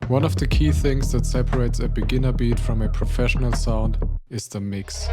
One of the key things that separates a beginner beat from a professional sound is the mix.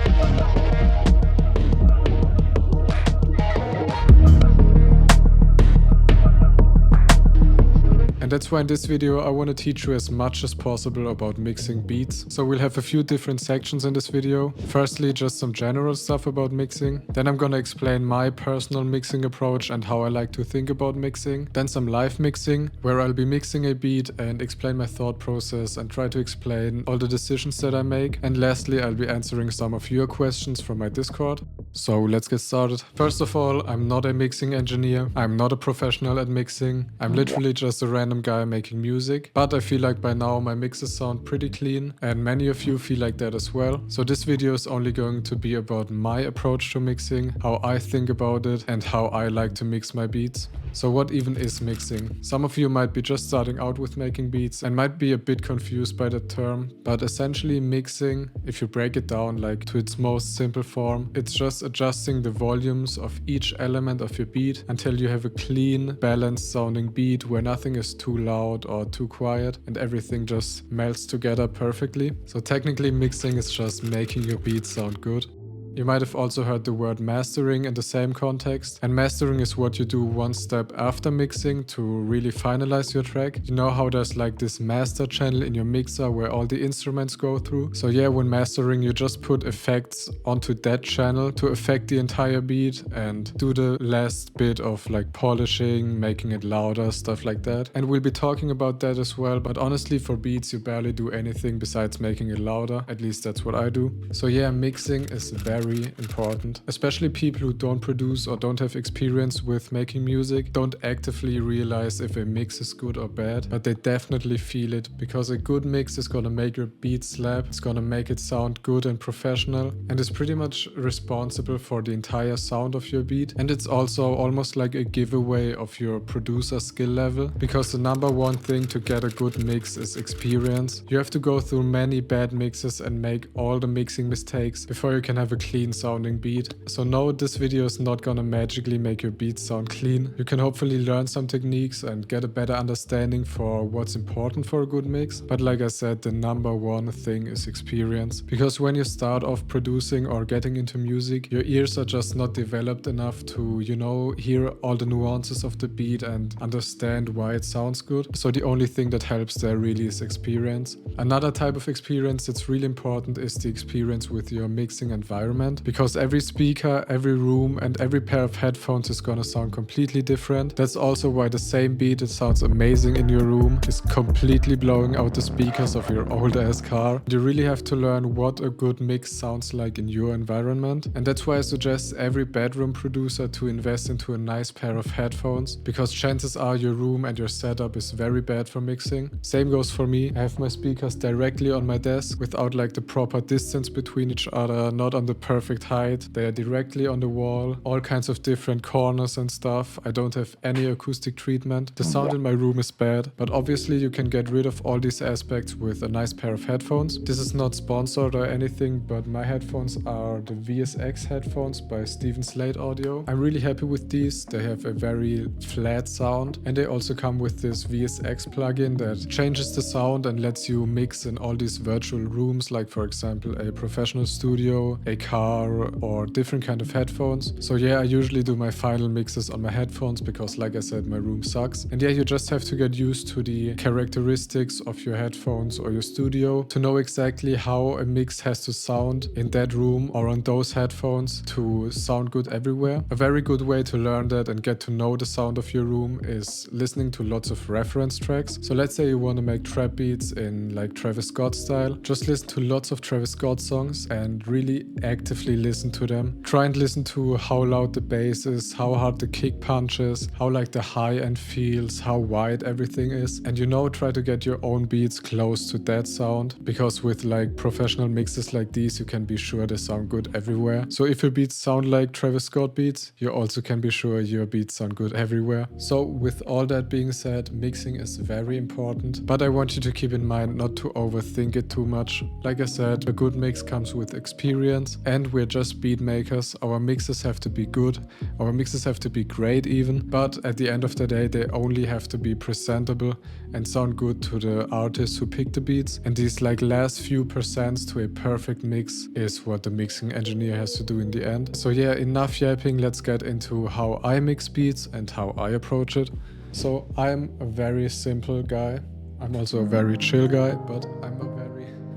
And that's why in this video I want to teach you as much as possible about mixing beats. So we'll have a few different sections in this video. Firstly, just some general stuff about mixing. Then I'm gonna explain my personal mixing approach and how I like to think about mixing. Then some live mixing, where I'll be mixing a beat and explain my thought process and try to explain all the decisions that I make. And lastly, I'll be answering some of your questions from my Discord. So let's get started. First of all, I'm not a mixing engineer. I'm not a professional at mixing. I'm literally just a random guy making music, but I feel like by now my mixes sound pretty clean and many of you feel like that as well. So this video is only going to be about my approach to mixing, how I think about it and how I like to mix my beats. So what even is mixing? Some of you might be just starting out with making beats and might be a bit confused by that term, but essentially mixing, if you break it down like to its most simple form, it's just adjusting the volumes of each element of your beat until you have a clean, balanced sounding beat where nothing is too loud or too quiet and everything just melts together perfectly. So technically mixing is just making your beat sound good. You might have also heard the word mastering in the same context, and mastering is what you do one step after mixing to really finalize your track. You know how there's like this master channel in your mixer where all the instruments go through? So yeah, when mastering you just put effects onto that channel to affect the entire beat and do the last bit of like polishing, making it louder, stuff like that. And we'll be talking about that as well, but honestly for beats you barely do anything besides making it louder, at least that's what I do. So yeah, mixing is very important. Especially people who don't produce or don't have experience with making music don't actively realize if a mix is good or bad, but they definitely feel it, because a good mix is gonna make your beat slap, it's gonna make it sound good and professional, and is pretty much responsible for the entire sound of your beat. And it's also almost like a giveaway of your producer skill level, because the number one thing to get a good mix is experience. You have to go through many bad mixes and make all the mixing mistakes before you can have a clean sounding beat. So no, this video is not gonna magically make your beat sound clean. You can hopefully learn some techniques and get a better understanding for what's important for a good mix. But like I said, the number one thing is experience. Because when you start off producing or getting into music, your ears are just not developed enough to, you know, hear all the nuances of the beat and understand why it sounds good. So the only thing that helps there really is experience. Another type of experience that's really important is the experience with your mixing environment. Because every speaker, every room and every pair of headphones is gonna sound completely different. That's also why the same beat that sounds amazing in your room is completely blowing out the speakers of your old ass car. You really have to learn what a good mix sounds like in your environment, and that's why I suggest every bedroom producer to invest into a nice pair of headphones, because chances are your room and your setup is very bad for mixing. Same goes for me. I have my speakers directly on my desk without like the proper distance between each other, not on the perfect height. They are directly on the wall, all kinds of different corners and stuff. I don't have any acoustic treatment. The sound in my room is bad, but obviously you can get rid of all these aspects with a nice pair of headphones. This is not sponsored or anything, but my headphones are the VSX headphones by Steven Slate Audio. I'm really happy with these. They have a very flat sound, and they also come with this VSX plugin that changes the sound and lets you mix in all these virtual rooms, like for example a professional studio, a car, or different kind of headphones. So yeah, I usually do my final mixes on my headphones because like I said, my room sucks. And yeah, you just have to get used to the characteristics of your headphones or your studio to know exactly how a mix has to sound in that room or on those headphones to sound good everywhere. A very good way to learn that and get to know the sound of your room is listening to lots of reference tracks. So let's say you want to make trap beats in like Travis Scott style. Just listen to lots of Travis Scott songs and really actively listen to them. Try and listen to how loud the bass is, how hard the kick punches, how like the high end feels, how wide everything is. And you know, try to get your own beats close to that sound, because with like professional mixes like these, you can be sure they sound good everywhere. So if your beats sound like Travis Scott beats, you also can be sure your beats sound good everywhere. So with all that being said, mixing is very important, but I want you to keep in mind not to overthink it too much. Like I said, a good mix comes with experience, and and we're just beat makers. Our mixes have to be good, our mixes have to be great even, but at the end of the day they only have to be presentable and sound good to the artists who pick the beats, and these like last few percents to a perfect mix is what the mixing engineer has to do in the end. So yeah, enough yapping, let's get into how I mix beats and how I approach it. So I'm a very simple guy. I'm also a very chill guy, but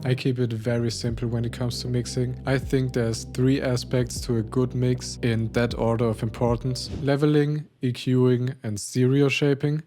I keep it very simple when it comes to mixing. I think there's 3 aspects to a good mix in that order of importance: leveling, EQing, and stereo shaping.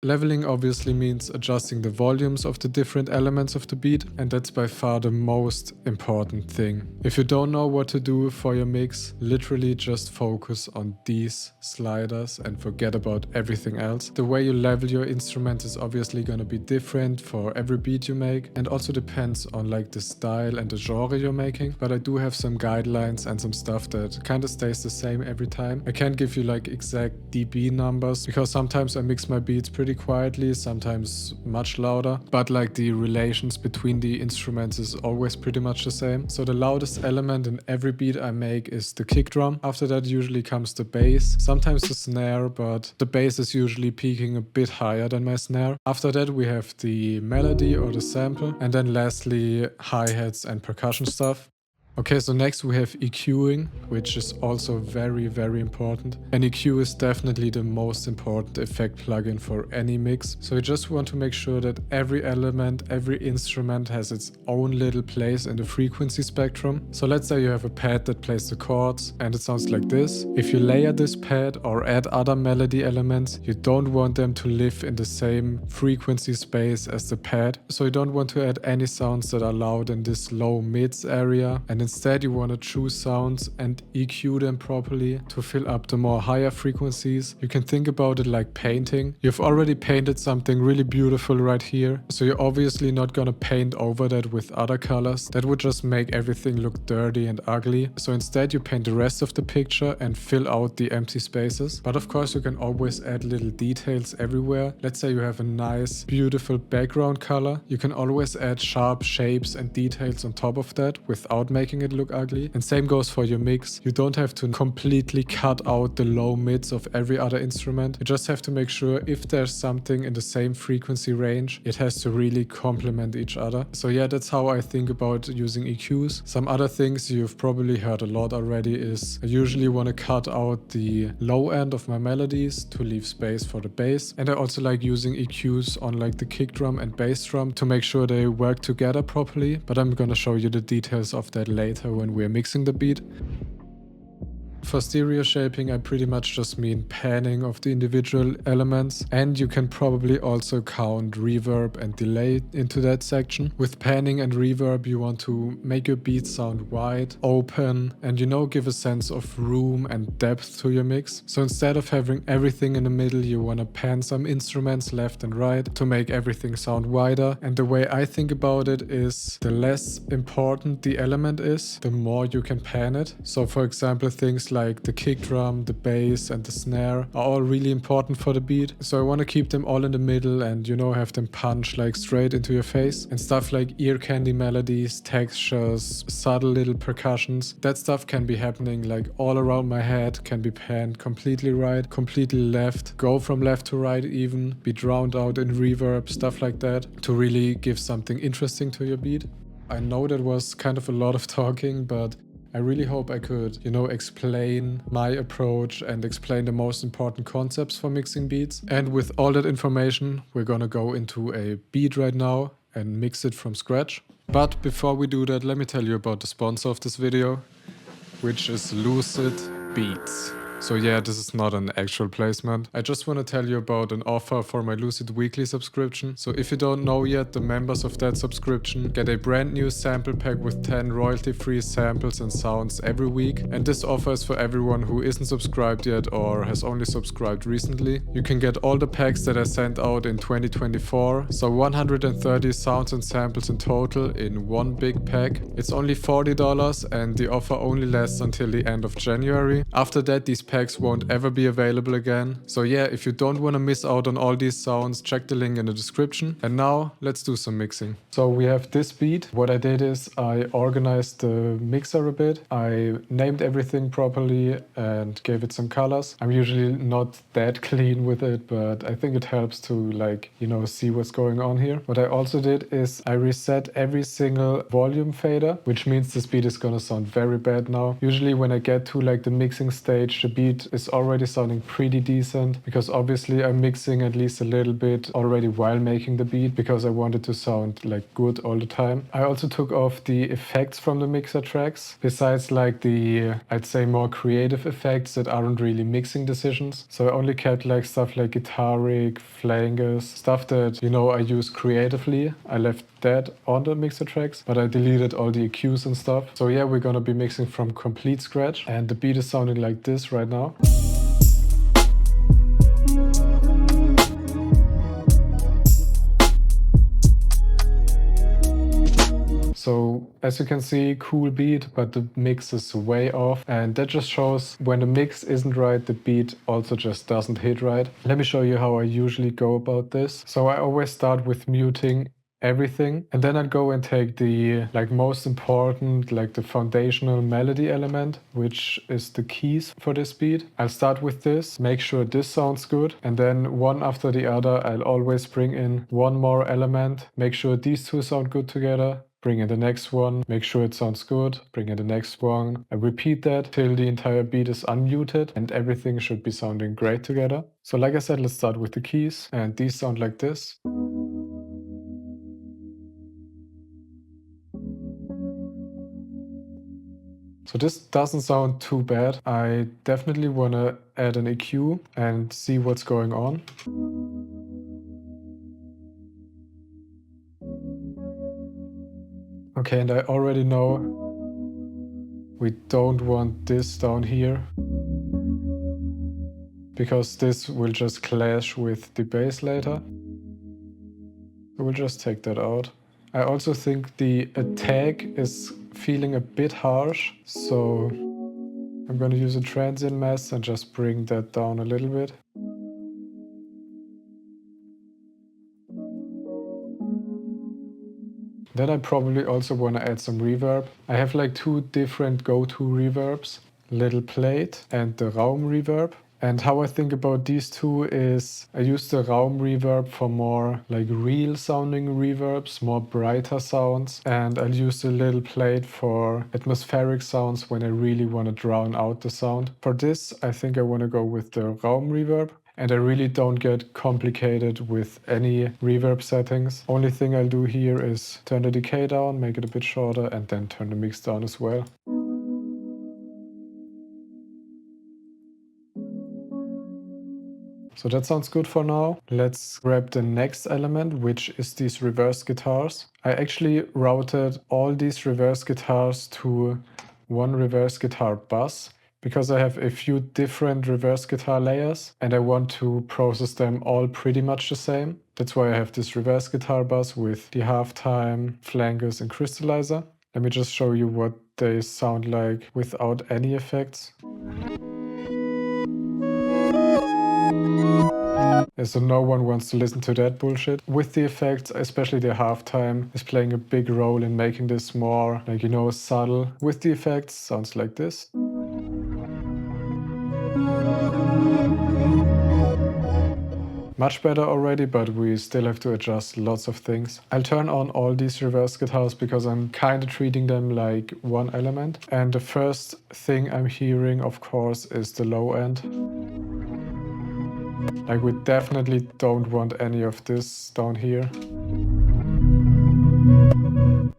Leveling obviously means adjusting the volumes of the different elements of the beat, and that's by far the most important thing. If you don't know what to do for your mix, literally just focus on these sliders and forget about everything else. The way you level your instrument is obviously gonna be different for every beat you make, and also depends on like the style and the genre you're making, but I do have some guidelines and some stuff that kind of stays the same every time. I can't give you like exact dB numbers because sometimes I mix my beats pretty quietly, sometimes much louder, but like the relations between the instruments is always pretty much the same. So the loudest element in every beat I make is the kick drum. After that usually comes the bass, sometimes the snare, but the bass is usually peaking a bit higher than my snare. After that we have the melody or the sample, and then lastly hi-hats and percussion stuff. Okay, so next we have EQing, which is also very, very important. And EQ is definitely the most important effect plugin for any mix. So you just want to make sure that every element, every instrument has its own little place in the frequency spectrum. So let's say you have a pad that plays the chords and it sounds like this. If you layer this pad or add other melody elements, you don't want them to live in the same frequency space as the pad. So you don't want to add any sounds that are loud in this low mids area, and instead you want to choose sounds and EQ them properly to fill up the more higher frequencies. You can think about it like painting. You've already painted something really beautiful right here, so you're obviously not gonna paint over that with other colors. That would just make everything look dirty and ugly. So instead you paint the rest of the picture and fill out the empty spaces. But of course you can always add little details everywhere. Let's say you have a nice beautiful background color. You can always add sharp shapes and details on top of that without making it look ugly. And same goes for your mix. You don't have to completely cut out the low mids of every other instrument. You just have to make sure if there's something in the same frequency range, it has to really complement each other. So yeah, that's how I think about using EQs. Some other things you've probably heard a lot already is I usually want to cut out the low end of my melodies to leave space for the bass. And I also like using EQs on like the kick drum and bass drum to make sure they work together properly. But I'm gonna show you the details of that later when we're mixing the beat. For stereo shaping, I pretty much just mean panning of the individual elements, and you can probably also count reverb and delay into that section. With panning and reverb, you want to make your beat sound wide, open, and give a sense of room and depth to your mix. So instead of having everything in the middle, you want to pan some instruments left and right to make everything sound wider. And the way I think about it is the less important the element is, the more you can pan it. So for example, things like the kick drum, the bass and the snare are all really important for the beat. So I want to keep them all in the middle and have them punch like straight into your face. And stuff like ear candy melodies, textures, subtle little percussions, that stuff can be happening like all around my head, can be panned completely right, completely left, go from left to right even, be drowned out in reverb, stuff like that, to really give something interesting to your beat. I know that was kind of a lot of talking, but I really hope I could, explain my approach and explain the most important concepts for mixing beats. And with all that information, we're gonna go into a beat right now and mix it from scratch. But before we do that, let me tell you about the sponsor of this video, which is Lucid Beats. So yeah, this is not an actual placement. I just want to tell you about an offer for my Lucid Weekly subscription. So if you don't know yet, the members of that subscription get a brand new sample pack with 10 royalty-free samples and sounds every week. And this offer is for everyone who isn't subscribed yet or has only subscribed recently. You can get all the packs that I sent out in 2024. So 130 sounds and samples in total in one big pack. It's only $40 and the offer only lasts until the end of January. After that, these packs won't ever be available again. So yeah, if you don't want to miss out on all these sounds, check the link in the description. And now let's do some mixing. So we have this beat. What I did is I organized the mixer a bit. I named everything properly and gave it some colors. I'm usually not that clean with it, but I think it helps to like, you know, see what's going on here. What I also did is I reset every single volume fader, which means this beat is gonna sound very bad now. Usually when I get to like the mixing stage, the beat is already sounding pretty decent because obviously I'm mixing at least a little bit already while making the beat because I wanted to sound like good all the time. I also took off the effects from the mixer tracks, besides like the, I'd say, more creative effects that aren't really mixing decisions. So I only kept like stuff like guitar rig, flangers, stuff that, you know, I use creatively. I left that on the mixer tracks, but I deleted all the EQs and stuff. So yeah, we're gonna be mixing from complete scratch, and the beat is sounding like this right now. So as you can see, cool beat, but the mix is way off. And that just shows when the mix isn't right, the beat also just doesn't hit right. Let me show you how I usually go about this. So I always start with muting everything, and then I'd go and take the like most important, like the foundational melody element, which is the keys for this beat. I'll start with this, make sure this sounds good, and then one after the other I'll always bring in one more element, make sure these two sound good together, bring in the next one, make sure it sounds good, bring in the next one. I repeat that till the entire beat is unmuted and everything should be sounding great together. So like I said, let's start with the keys, and these sound like this. So this doesn't sound too bad. I definitely want to add an EQ and see what's going on. Okay, and I already know we don't want this down here because this will just clash with the bass later. We'll just take that out. I also think the attack is feeling a bit harsh, so I'm going to use a transient mask and just bring that down a little bit. Then I probably also want to add some reverb. I have like two different go-to reverbs, Little Plate and the Raum reverb. And how I think about these two is I use the Raum reverb for more like real sounding reverbs, more brighter sounds. And I'll use the Little Plate for atmospheric sounds when I really want to drown out the sound. For this, I think I want to go with the Raum reverb. And I really don't get complicated with any reverb settings. Only thing I'll do here is turn the decay down, make it a bit shorter, and then turn the mix down as well. So that sounds good for now. Let's grab the next element, which is these reverse guitars. I actually routed all these reverse guitars to one reverse guitar bus because I have a few different reverse guitar layers and I want to process them all pretty much the same. That's why I have this reverse guitar bus with the halftime, flankers, and crystallizer. Let me just show you what they sound like without any effects. So no one wants to listen to that bullshit. With the effects, especially the halftime, is playing a big role in making this more, like, you know, subtle. With the effects, sounds like this. Much better already, but we still have to adjust lots of things. I'll turn on all these reverse guitars because I'm kind of treating them like one element. And the first thing I'm hearing, of course, is the low end. Like, we definitely don't want any of this down here.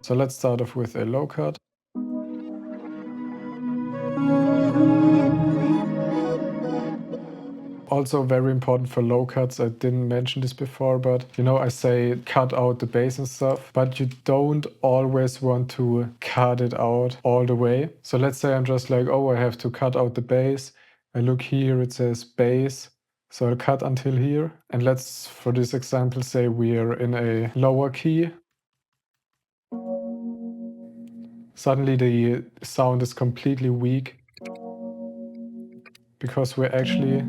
So let's start off with a low cut. Also very important for low cuts, I didn't mention this before, but you know, I say cut out the bass and stuff, but you don't always want to cut it out all the way. So let's say I'm just like, oh, I have to cut out the bass. I look here, it says bass. So I'll cut until here. And let's, for this example, say we're in a lower key. Suddenly the sound is completely weak. because we're actually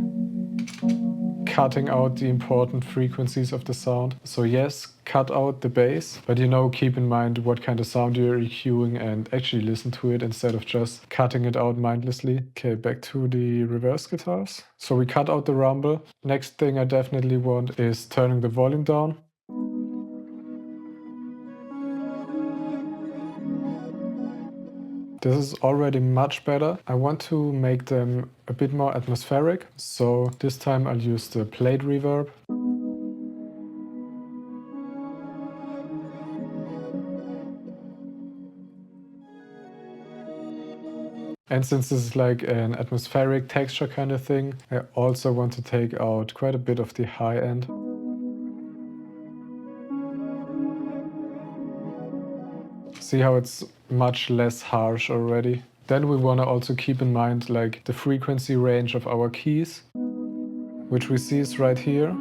cutting out the important frequencies of the sound. So yes, cut out the bass, but you know, keep in mind what kind of sound you're EQing and actually listen to it instead of just cutting it out mindlessly. Okay, back to the reverse guitars. So we cut out the rumble. Next thing I definitely want is turning the volume down. This is already much better. I want to make them a bit more atmospheric. So this time I'll use the plate reverb. And since this is like an atmospheric texture kind of thing, I also want to take out quite a bit of the high end. See how it's much less harsh already? Then we want to also keep in mind like the frequency range of our keys, which we see is right here.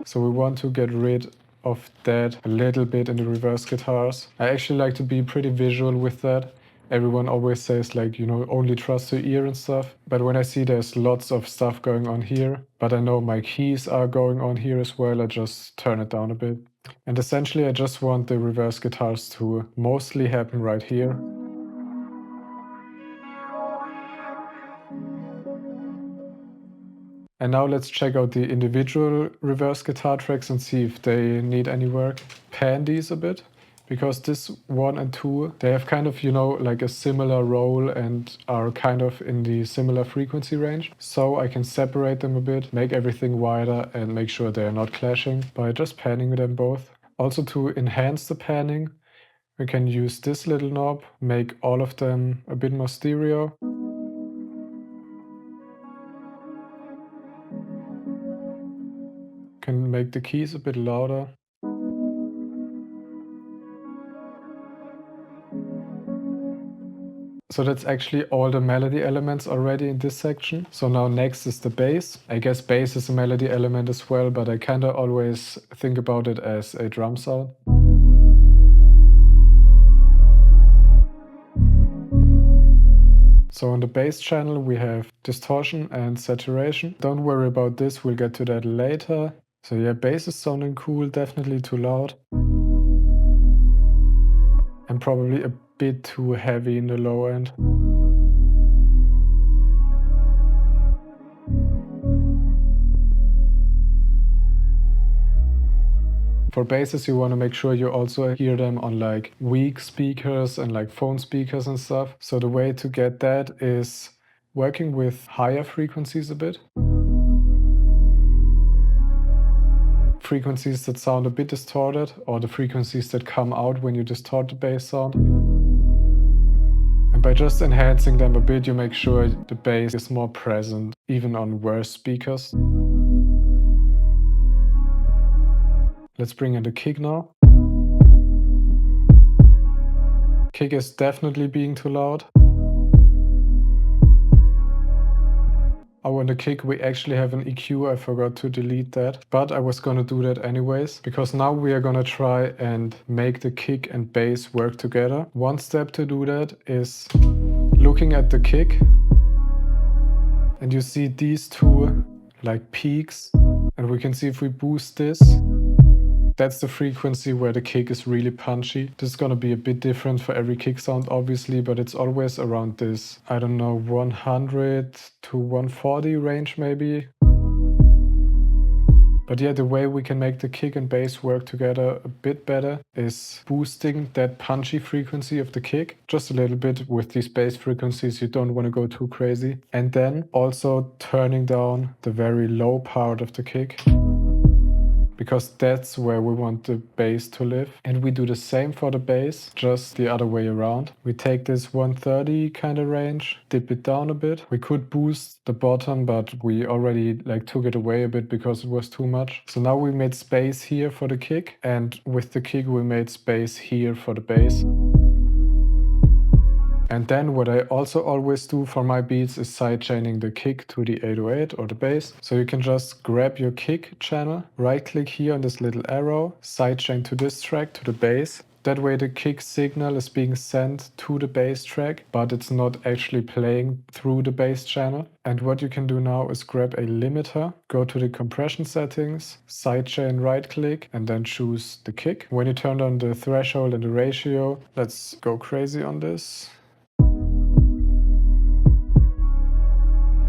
So we want to get rid of that a little bit in the reverse guitars. I actually like to be pretty visual with that. Everyone always says like, you know, only trust your ear and stuff. But when I see there's lots of stuff going on here, but I know my keys are going on here as well, I just turn it down a bit. And essentially I just want the reverse guitars to mostly happen right here. And now let's check out the individual reverse guitar tracks and see if they need any work. Pan these a bit, because this 1 and 2, they have kind of, you know, like a similar role and are kind of in the similar frequency range. So I can separate them a bit, make everything wider and make sure they're not clashing by just panning them both. Also to enhance the panning, we can use this little knob, make all of them a bit more stereo. Can make the keys a bit louder. So that's actually all the melody elements already in this section. So now next is the bass. I guess bass is a melody element as well, but I kind of always think about it as a drum sound. So on the bass channel we have distortion and saturation. Don't worry about this, we'll get to that later. So yeah, bass is sounding cool, definitely too loud. And probably a bit too heavy in the low end. For basses, you want to make sure you also hear them on like weak speakers and like phone speakers and stuff. So the way to get that is working with higher frequencies a bit. Frequencies that sound a bit distorted, or the frequencies that come out when you distort the bass sound. And by just enhancing them a bit, you make sure the bass is more present, even on worse speakers. Let's bring in the kick now. Kick is definitely being too loud. Oh, on the kick we actually have an EQ, I forgot to delete that. But I was gonna do that anyways, because now we are gonna try and make the kick and bass work together. One step to do that is looking at the kick. And you see these two like peaks. And we can see if we boost this, that's the frequency where the kick is really punchy. This is gonna be a bit different for every kick sound obviously, but it's always around this, I don't know, 100 to 140 range maybe. But yeah, the way we can make the kick and bass work together a bit better is boosting that punchy frequency of the kick just a little bit. With these bass frequencies you don't want to go too crazy. And then also turning down the very low part of the kick, because that's where we want the bass to live. And we do the same for the bass, just the other way around. We take this 130 kind of range, dip it down a bit. We could boost the bottom, but we already like took it away a bit because it was too much. So now we made space here for the kick, and with the kick we made space here for the bass. And then what I also always do for my beats is sidechaining the kick to the 808 or the bass. So you can just grab your kick channel, right click here on this little arrow, sidechain to this track, to the bass, That way the kick signal is being sent to the bass track, but it's not actually playing through the bass channel. And what you can do now is grab a limiter, go to the compression settings, sidechain right click, and then choose the kick. When you turn on the threshold and the ratio, let's go crazy on this.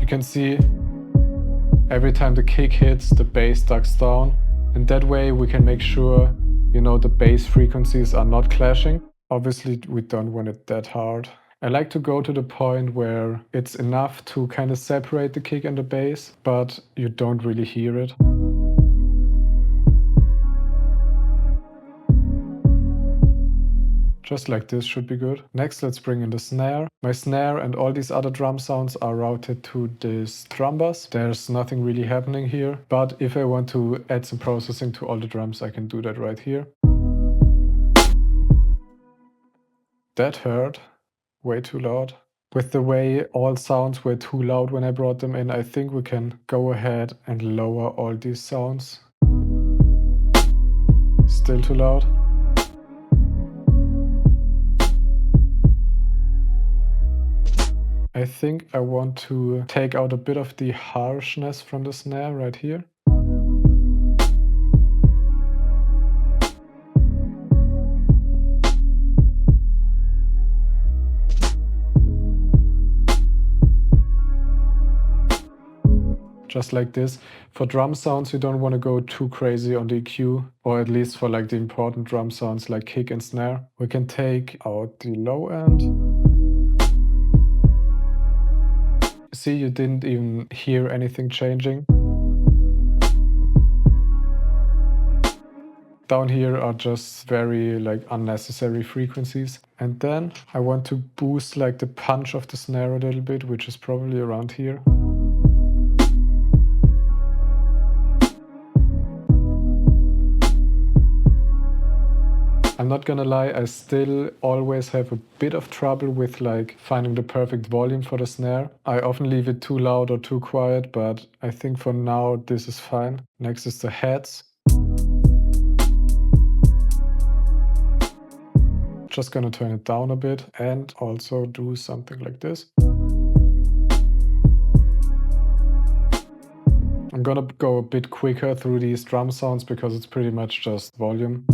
You can see every time the kick hits, the bass ducks down. And that way we can make sure, you know, the bass frequencies are not clashing. Obviously, we don't want it that hard. I like to go to the point where it's enough to kind of separate the kick and the bass, but you don't really hear it. Just like this should be good. Next, let's bring in the snare. My snare and all these other drum sounds are routed to this drum bus. There's nothing really happening here, but if I want to add some processing to all the drums, I can do that right here. That hurt way too loud. With the way all sounds were too loud when I brought them in, I think we can go ahead and lower all these sounds. Still too loud. I think I want to take out a bit of the harshness from the snare right here. Just like this. For drum sounds, you don't want to go too crazy on the EQ, or at least for like the important drum sounds like kick and snare. We can take out the low end. See, you didn't even hear anything changing. Down here are just very like unnecessary frequencies. And then I want to boost like the punch of the snare a little bit, which is probably around here. I'm not gonna lie, I still always have a bit of trouble with like finding the perfect volume for the snare. I often leave it too loud or too quiet, but I think for now this is fine. Next is the heads. Just gonna turn it down a bit and also do something like this. I'm gonna go a bit quicker through these drum sounds because it's pretty much just volume.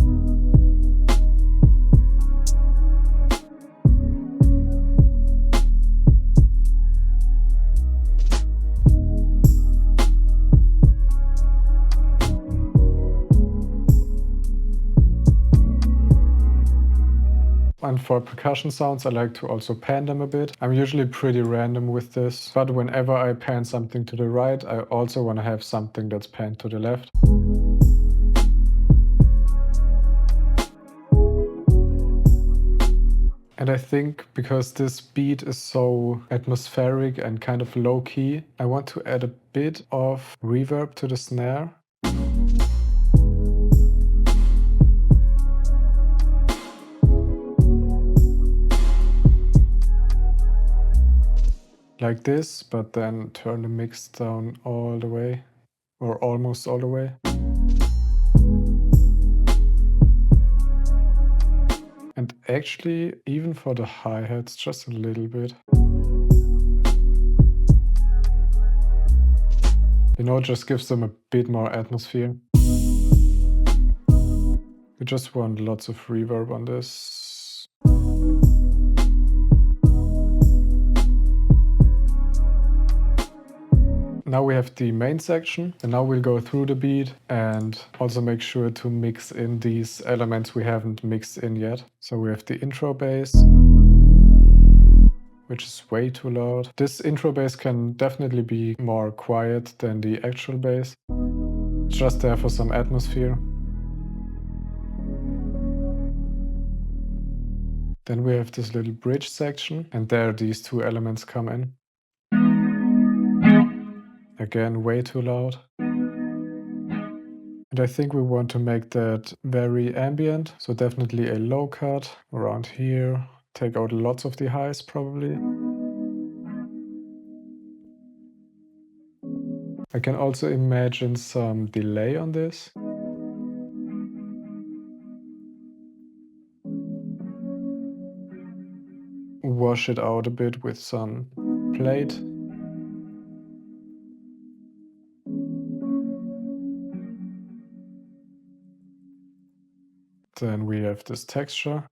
And for percussion sounds, I like to also pan them a bit. I'm usually pretty random with this, but whenever I pan something to the right, I also want to have something that's panned to the left. And I think because this beat is so atmospheric and kind of low-key, I want to add a bit of reverb to the snare. Like this, but then turn the mix down all the way, or almost all the way. And actually, even for the hi-hats, just a little bit. You know, it just gives them a bit more atmosphere. We just want lots of reverb on this. Now we have the main section, and now we'll go through the beat and also make sure to mix in these elements we haven't mixed in yet. So we have the intro bass, which is way too loud. This intro bass can definitely be more quiet than the actual bass. It's just there for some atmosphere. Then we have this little bridge section, and there these two elements come in. Again, way too loud. And I think we want to make that very ambient, so definitely a low cut around here. Take out lots of the highs probably. I can also imagine some delay on this. wash it out a bit with some plate. Then we have this texture.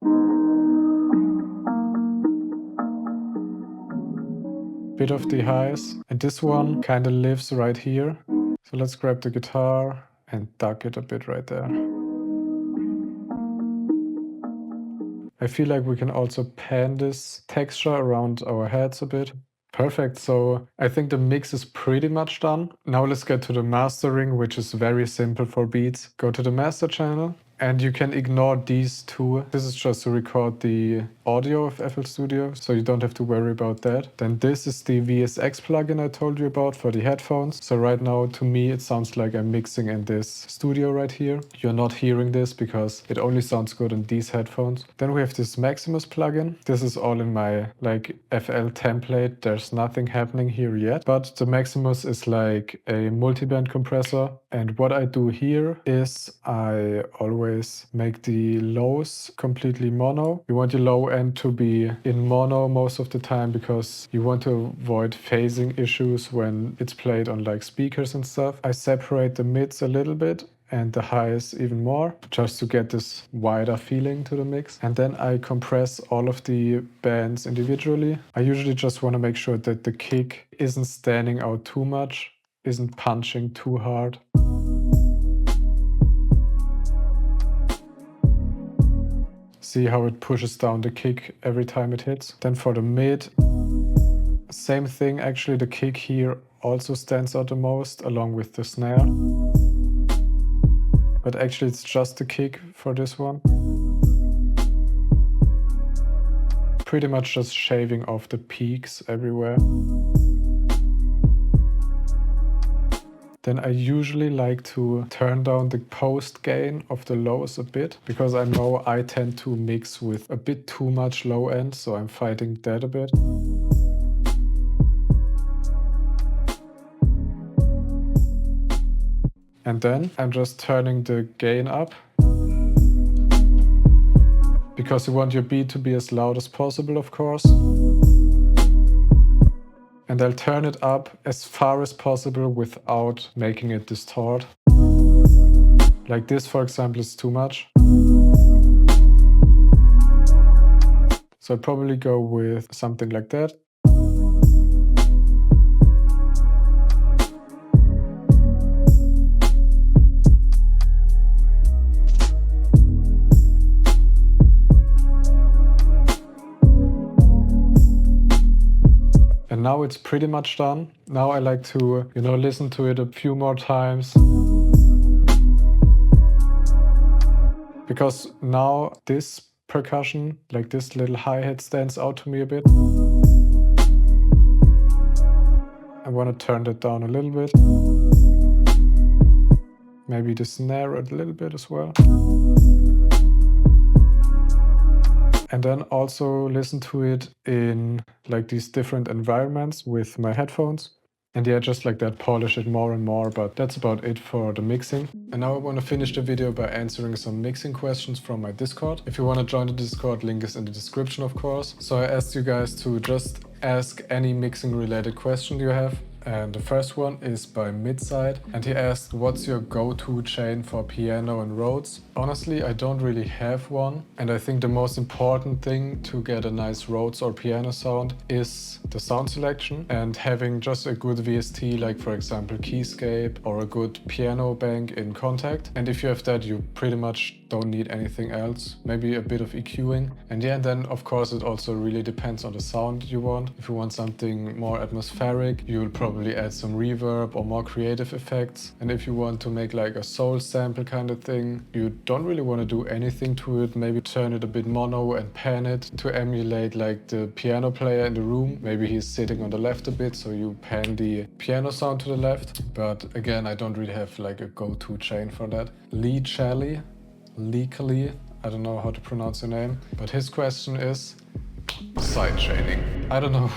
Bit of the highs. And this one kind of lives right here. So let's grab the guitar and duck it a bit right there. I feel like we can also pan this texture around our heads a bit. Perfect, so I think the mix is pretty much done. Now let's get to the mastering, which is very simple for beats. Go to the master channel. And you can ignore these two. This is just to record the audio of FL Studio, so you don't have to worry about that. Then this is the VSX plugin I told you about for the headphones. So right now, to me, it sounds like I'm mixing in this studio right here. You're not hearing this because it only sounds good in these headphones. Then we have this Maximus plugin. This is all in my like FL template. There's nothing happening here yet, but the Maximus is like a multiband compressor. And what I do here is I always make the lows completely mono. You want your low end to be in mono most of the time because you want to avoid phasing issues when it's played on like speakers and stuff. I separate the mids a little bit and the highs even more, just to get this wider feeling to the mix. And then I compress all of the bands individually. I usually just want to make sure that the kick isn't standing out too much, isn't punching too hard. See how it pushes down the kick every time it hits. Then for the mid, same thing. Actually, the kick here also stands out the most along with the snare. But actually it's just the kick for this one. Pretty much just shaving off the peaks everywhere. Then I usually like to turn down the post gain of the lows a bit, because I know I tend to mix with a bit too much low end, so I'm fighting that a bit. And then I'm just turning the gain up, because you want your beat to be as loud as possible, of course. And I'll turn it up as far as possible without making it distort. Like this, for example, is too much. So I'd probably go with something like that. And now it's pretty much done. Now I like to, listen to it a few more times. Because now this percussion, like this little hi-hat, stands out to me a bit. I want to turn that down a little bit. Maybe the snare a little bit as well. And then also listen to it in like these different environments with my headphones. And yeah, just like that, polish it more and more, but that's about it for the mixing. And now I want to finish the video by answering some mixing questions from my Discord. If you want to join the Discord, link is in the description, of course. So I asked you guys to just ask any mixing related question you have. And the first one is by Midside, and he asked, what's your go-to chain for piano and Rhodes? Honestly, I don't really have one, and I think the most important thing to get a nice Rhodes or piano sound is the sound selection and having just a good VST, like for example Keyscape, or a good piano bank in Contact. And if you have that, you pretty much don't need anything else. Maybe a bit of EQing. And yeah, and then of course it also really depends on the sound you want. If you want something more atmospheric, you'll probably add some reverb or more creative effects. And if you want to make like a soul sample kind of thing, you don't really want to do anything to it. Maybe turn it a bit mono and pan it to emulate like the piano player in the room. Maybe he's sitting on the left a bit, so you pan the piano sound to the left. But again, I don't really have like a go-to chain for that. Lee Chally, I don't know how to pronounce your name, but his question is, Sidechaining. I don't know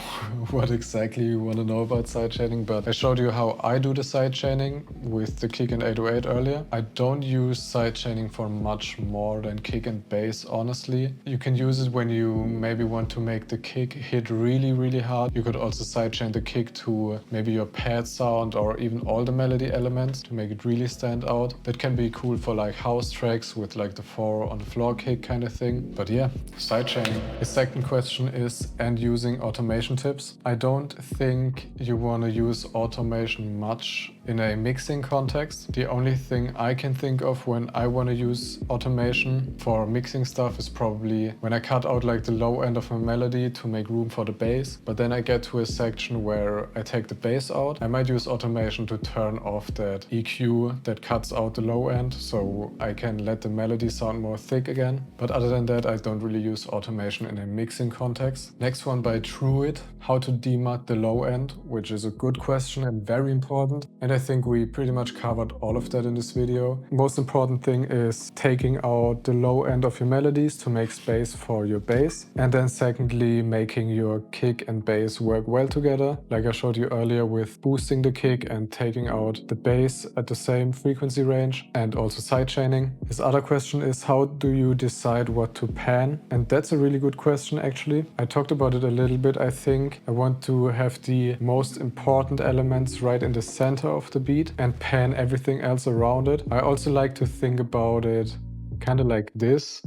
what exactly you want to know about sidechaining, but I showed you how I do the sidechaining with the kick and 808 earlier. I don't use sidechaining for much more than kick and bass, honestly. You can use it when you maybe want to make the kick hit really, really hard. You could also sidechain the kick to maybe your pad sound or even all the melody elements to make it really stand out. That can be cool for like house tracks with like the 4 on the floor kick kind of thing. But yeah, sidechaining. The second question is end using automation tips. I don't think you want to use automation much in a mixing context. The only thing I can think of when I want to use automation for mixing stuff is probably when I cut out like the low end of a melody to make room for the bass, but then I get to a section where I take the bass out. I might use automation to turn off that EQ that cuts out the low end so I can let the melody sound more thick again. But other than that, I don't really use automation in a mixing context. Next one by Trueit, how to demud the low end, which is a good question and very important. And I think we pretty much covered all of that in this video. Most important thing is taking out the low end of your melodies to make space for your bass. And then secondly, making your kick and bass work well together. Like I showed you earlier with boosting the kick and taking out the bass at the same frequency range, and also sidechaining. His other question is, how do you decide what to pan? And that's a really good question actually. I talked about it a little bit, I think. I want to have the most important elements right in the center of the beat and pan everything else around it. I also like to think about it kind of like this.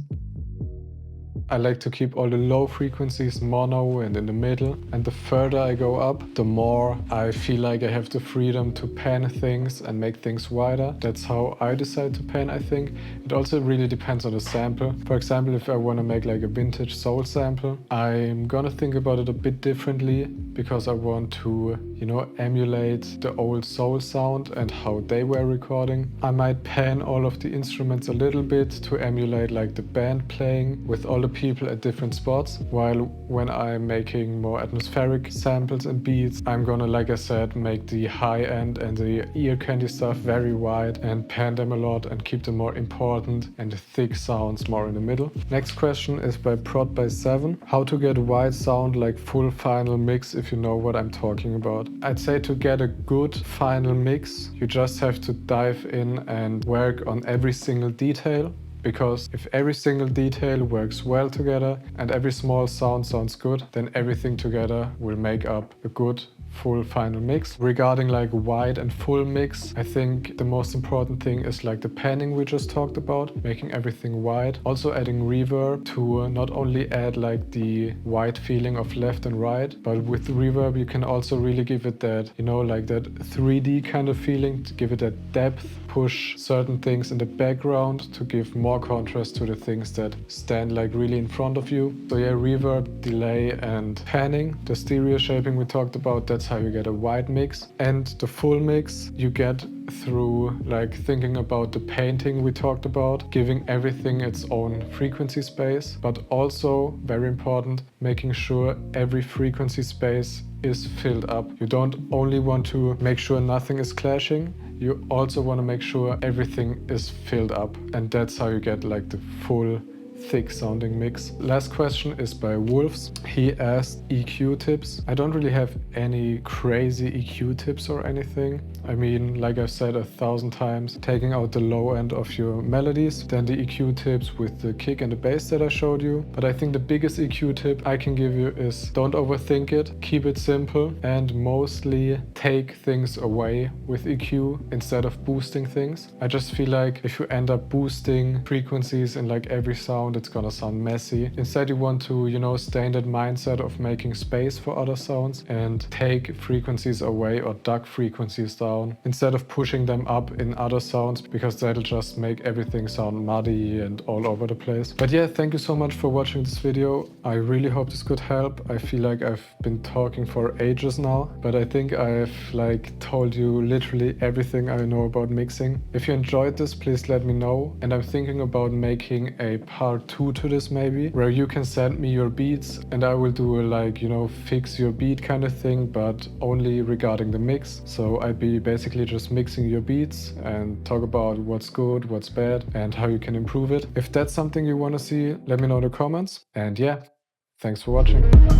I like to keep all the low frequencies mono and in the middle, and the further I go up, the more I feel like I have the freedom to pan things and make things wider. That's how I decide to pan, I think. It also really depends on the sample. For example, if I want to make like a vintage soul sample, I'm gonna think about it a bit differently because I want to, you know, emulate the old soul sound and how they were recording. I might pan all of the instruments a little bit to emulate like the band playing with all the people at different spots, while when I'm making more atmospheric samples and beats, I'm gonna, like I said, make the high end and the ear candy stuff very wide and pan them a lot and keep the more important and the thick sounds more in the middle. Next question is by Prod by 7. How to get a wide sound like full final mix, if you know what I'm talking about. I'd say to get a good final mix, you just have to dive in and work on every single detail. Because if every single detail works well together and every small sound sounds good, then everything together will make up a good full final mix. Regarding like wide and full mix, I think the most important thing is like the panning we just talked about, making everything wide. Also adding reverb to not only add like the wide feeling of left and right, but with reverb you can also really give it that, you know, like that 3D kind of feeling, to give it that depth, push certain things in the background to give more contrast to the things that stand like really in front of you. So yeah, reverb, delay and panning. The stereo shaping we talked about, that's how you get a wide mix. And the full mix you get through like thinking about the painting we talked about, giving everything its own frequency space, but also very important, making sure every frequency space is filled up. You don't only want to make sure nothing is clashing, you also want to make sure everything is filled up, and that's how you get like the full thick sounding mix. Last question is by Wolves. He asked EQ tips. I don't really have any crazy EQ tips or anything. I mean, like I've said 1,000 times, taking out the low end of your melodies, then the EQ tips with the kick and the bass that I showed you. But I think the biggest EQ tip I can give you is don't overthink it, keep it simple, and mostly take things away with EQ instead of boosting things. I just feel like if you end up boosting frequencies in like every sound, it's gonna sound messy. Instead, you want to, you know, stay in that mindset of making space for other sounds and take frequencies away or duck frequencies down instead of pushing them up in other sounds, because that'll just make everything sound muddy and all over the place. But yeah, thank you so much for watching this video. I really hope this could help. I feel like I've been talking for ages now, but I think I've like told you literally everything I know about mixing. If you enjoyed this, please let me know. And I'm thinking about making a part 2 to this maybe, where you can send me your beats and I will do a like, you know, fix your beat kind of thing, but only regarding the mix. So I'd be basically just mixing your beats and talk about what's good, what's bad, and how you can improve it. If that's something you want to see, let me know in the comments. And yeah, Thanks for watching.